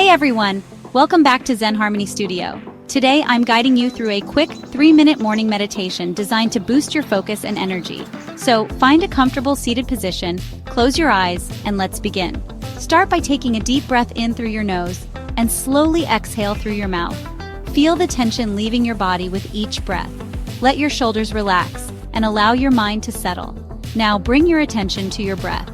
Hey everyone, welcome back to Zen Harmony Studio. Today I'm guiding you through a quick 3-minute morning meditation designed to boost your focus and energy. So find a comfortable seated position, close your eyes, and let's begin. Start by taking a deep breath in through your nose and slowly exhale through your mouth. Feel the tension leaving your body with each breath. Let your shoulders relax and allow your mind to settle. Now bring your attention to your breath.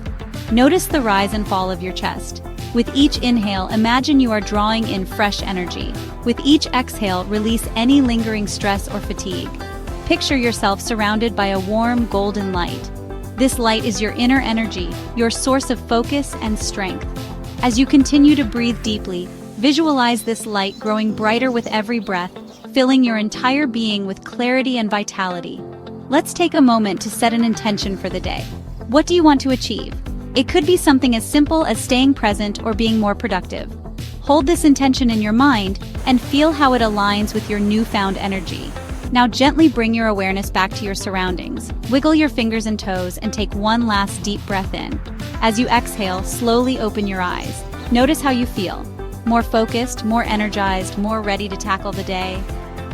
Notice the rise and fall of your chest. With each inhale, imagine you are drawing in fresh energy. With each exhale, release any lingering stress or fatigue. Picture yourself surrounded by a warm, golden light. This light is your inner energy, your source of focus and strength. As you continue to breathe deeply, visualize this light growing brighter with every breath, filling your entire being with clarity and vitality. Let's take a moment to set an intention for the day. What do you want to achieve? It could be something as simple as staying present or being more productive. Hold this intention in your mind and feel how it aligns with your newfound energy. Now gently bring your awareness back to your surroundings. Wiggle your fingers and toes and take one last deep breath in. As you exhale, slowly open your eyes. Notice how you feel. More focused, more energized, more ready to tackle the day.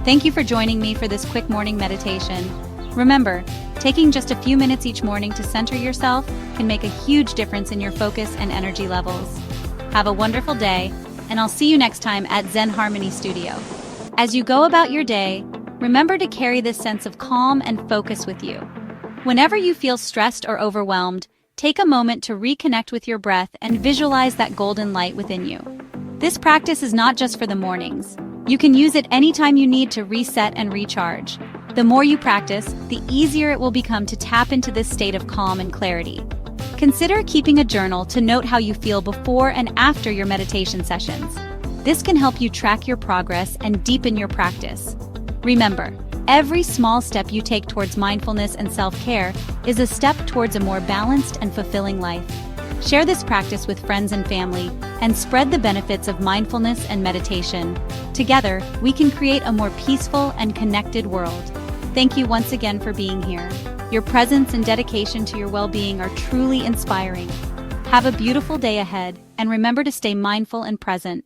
Thank you for joining me for this quick morning meditation. Remember, taking just a few minutes each morning to center yourself can make a huge difference in your focus and energy levels. Have a wonderful day, and I'll see you next time at Zen Harmony Studio. As you go about your day, remember to carry this sense of calm and focus with you. Whenever you feel stressed or overwhelmed, take a moment to reconnect with your breath and visualize that golden light within you. This practice is not just for the mornings. You can use it anytime you need to reset and recharge. The more you practice, the easier it will become to tap into this state of calm and clarity. Consider keeping a journal to note how you feel before and after your meditation sessions. This can help you track your progress and deepen your practice. Remember, every small step you take towards mindfulness and self-care is a step towards a more balanced and fulfilling life. Share this practice with friends and family and spread the benefits of mindfulness and meditation. Together, we can create a more peaceful and connected world. Thank you once again for being here. Your presence and dedication to your well-being are truly inspiring. Have a beautiful day ahead, and remember to stay mindful and present.